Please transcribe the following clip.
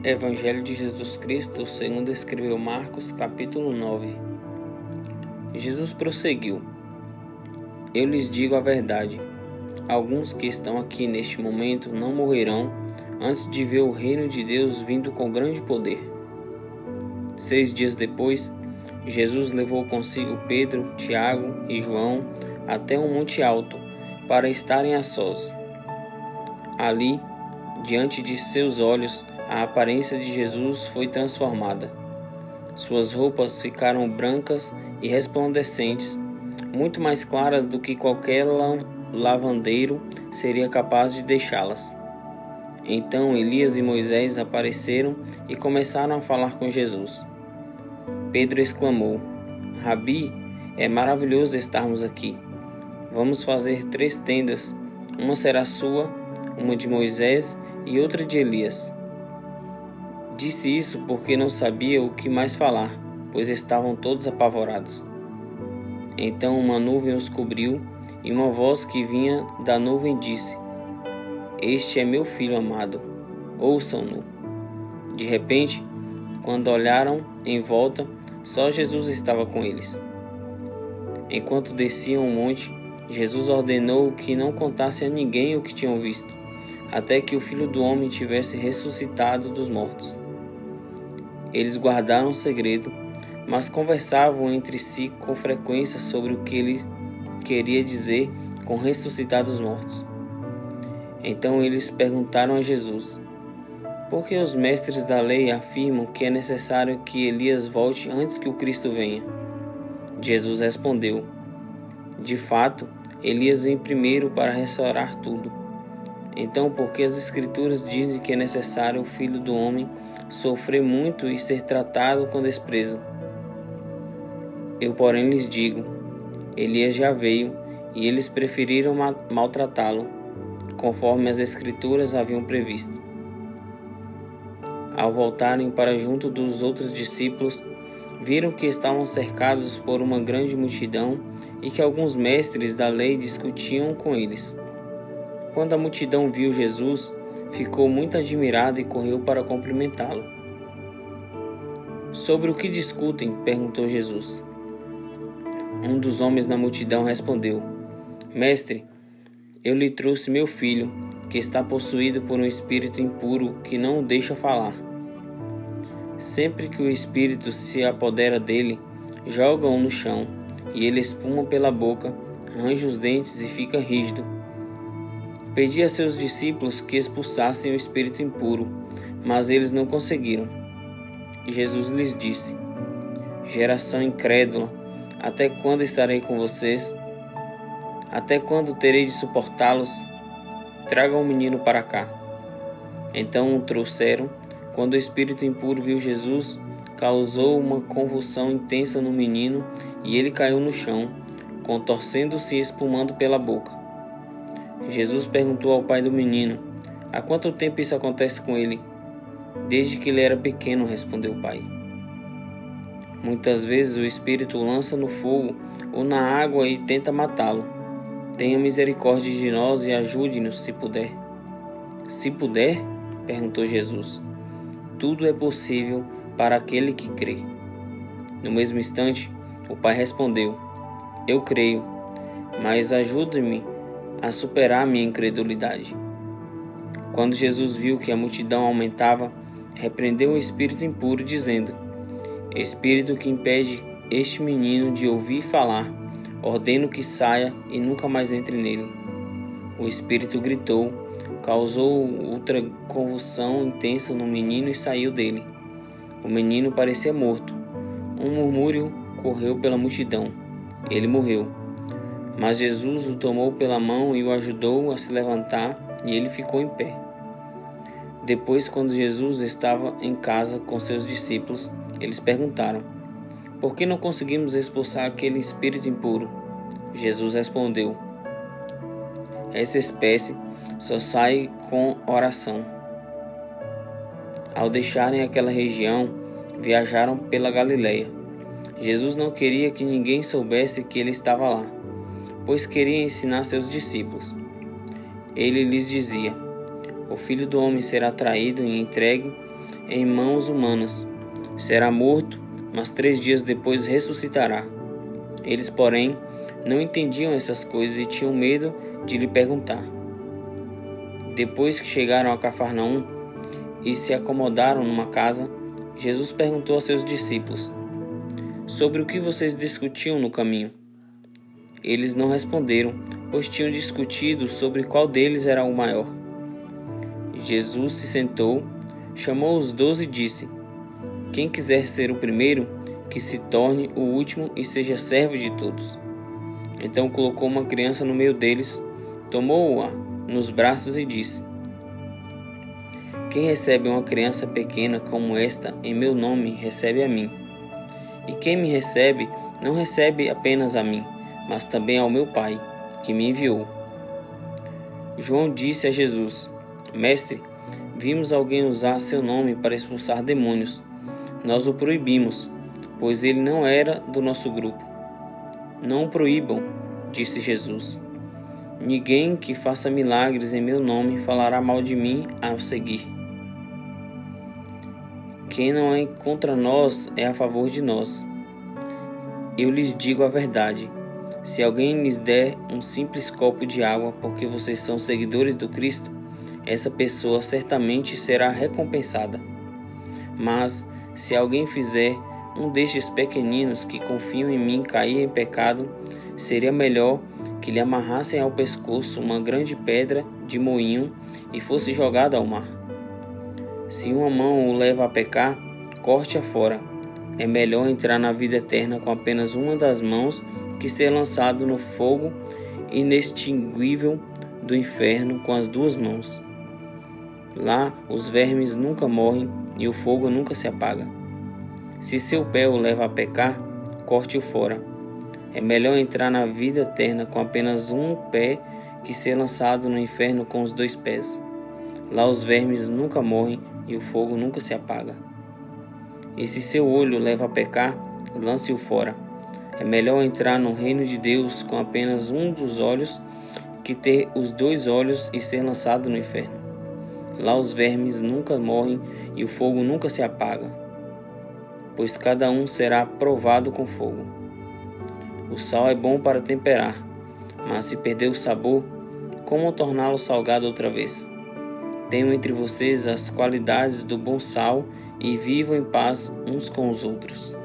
Evangelho de Jesus Cristo, segundo escreveu Marcos, capítulo 9. Jesus prosseguiu: Eu lhes digo a verdade. Alguns que estão aqui neste momento não morrerão antes de ver o reino de Deus vindo com grande poder. 6 dias depois, Jesus levou consigo Pedro, Tiago e João até um monte alto para estarem a sós. Ali, diante de seus olhos, a aparência de Jesus foi transformada. Suas roupas ficaram brancas e resplandecentes, muito mais claras do que qualquer lavandeiro seria capaz de deixá-las. Então Elias e Moisés apareceram e começaram a falar com Jesus. Pedro exclamou: Rabi, é maravilhoso estarmos aqui. Vamos fazer 3 tendas, uma será sua, uma de Moisés e outra de Elias. Disse isso porque não sabia o que mais falar, pois estavam todos apavorados. Então uma nuvem os cobriu, e uma voz que vinha da nuvem disse: Este é meu filho amado, ouçam-no. De repente, quando olharam em volta, só Jesus estava com eles. Enquanto desciam o monte, Jesus ordenou que não contassem a ninguém o que tinham visto, até que o Filho do Homem tivesse ressuscitado dos mortos. Eles guardaram o segredo, mas conversavam entre si com frequência sobre o que ele queria dizer com ressuscitar dos mortos. Então eles perguntaram a Jesus: Por que os mestres da lei afirmam que é necessário que Elias volte antes que o Cristo venha? Jesus respondeu: De fato, Elias vem primeiro para restaurar tudo. Então, por que as Escrituras dizem que é necessário o Filho do Homem sofrer muito e ser tratado com desprezo? Eu, porém, lhes digo: Elias já veio, e eles preferiram maltratá-lo, conforme as Escrituras haviam previsto. Ao voltarem para junto dos outros discípulos, viram que estavam cercados por uma grande multidão e que alguns mestres da lei discutiam com eles. Quando a multidão viu Jesus, ficou muito admirada e correu para cumprimentá-lo. Sobre o que discutem? Perguntou Jesus. Um dos homens na multidão respondeu: Mestre, eu lhe trouxe meu filho, que está possuído por um espírito impuro que não o deixa falar. Sempre que o espírito se apodera dele, joga-o no chão, e ele espuma pela boca, range os dentes e fica rígido. Pedi a seus discípulos que expulsassem o espírito impuro, mas eles não conseguiram. Jesus lhes disse: Geração incrédula, até quando estarei com vocês? Até quando terei de suportá-los? Tragam o menino para cá. Então o trouxeram. Quando o espírito impuro viu Jesus, causou uma convulsão intensa no menino e ele caiu no chão, contorcendo-se e espumando pela boca. Jesus perguntou ao pai do menino: Há quanto tempo isso acontece com ele? Desde que ele era pequeno, respondeu o pai. Muitas vezes o espírito o lança no fogo ou na água e tenta matá-lo. Tenha misericórdia de nós e ajude-nos se puder. Se puder? Perguntou Jesus. Tudo é possível para aquele que crê. No mesmo instante, o pai respondeu: Eu creio, mas ajude-me a superar minha incredulidade. Quando Jesus viu que a multidão aumentava, repreendeu o espírito impuro, dizendo: Espírito que impede este menino de ouvir falar, ordeno que saia e nunca mais entre nele. O espírito gritou, causou outra convulsão intensa no menino e saiu dele. O menino parecia morto. Um murmúrio correu pela multidão. Ele morreu. Mas Jesus o tomou pela mão e o ajudou a se levantar, e ele ficou em pé. Depois, quando Jesus estava em casa com seus discípulos, eles perguntaram: Por que não conseguimos expulsar aquele espírito impuro? Jesus respondeu: Essa espécie só sai com oração. Ao deixarem aquela região, viajaram pela Galileia. Jesus não queria que ninguém soubesse que ele estava lá, pois queria ensinar seus discípulos. Ele lhes dizia: O Filho do Homem será traído e entregue em mãos humanas. Será morto, mas 3 dias depois ressuscitará. Eles, porém, não entendiam essas coisas e tinham medo de lhe perguntar. Depois que chegaram a Cafarnaum e se acomodaram numa casa, Jesus perguntou a seus discípulos: sobre o que vocês discutiam no caminho? Eles não responderam, pois tinham discutido sobre qual deles era o maior. Jesus se sentou, chamou os 12 e disse: quem quiser ser o primeiro, que se torne o último e seja servo de todos. Então colocou uma criança no meio deles, tomou-a nos braços e disse: quem recebe uma criança pequena como esta em meu nome, recebe a mim. E quem me recebe, não recebe apenas a mim, mas também ao meu Pai, que me enviou. João disse a Jesus: Mestre, vimos alguém usar seu nome para expulsar demônios. Nós o proibimos, pois ele não era do nosso grupo. Não o proíbam, disse Jesus. Ninguém que faça milagres em meu nome falará mal de mim ao seguir. Quem não é contra nós é a favor de nós. Eu lhes digo a verdade. Se alguém lhes der um simples copo de água porque vocês são seguidores do Cristo, essa pessoa certamente será recompensada. Mas, se alguém fizer um destes pequeninos que confiam em mim cair em pecado, seria melhor que lhe amarrassem ao pescoço uma grande pedra de moinho e fosse jogado ao mar. Se uma mão o leva a pecar, corte-a fora. É melhor entrar na vida eterna com apenas uma das mãos que ser lançado no fogo inextinguível do inferno com as 2 mãos. Lá os vermes nunca morrem e o fogo nunca se apaga. Se seu pé o leva a pecar, corte-o fora. É melhor entrar na vida eterna com apenas um pé que ser lançado no inferno com os 2 pés. Lá os vermes nunca morrem e o fogo nunca se apaga. E se seu olho leva a pecar, lance-o fora. É melhor entrar no reino de Deus com apenas um dos olhos que ter os 2 olhos e ser lançado no inferno. Lá os vermes nunca morrem e o fogo nunca se apaga, pois cada um será provado com fogo. O sal é bom para temperar, mas se perder o sabor, como torná-lo salgado outra vez? Tenham entre vocês as qualidades do bom sal e vivam em paz uns com os outros.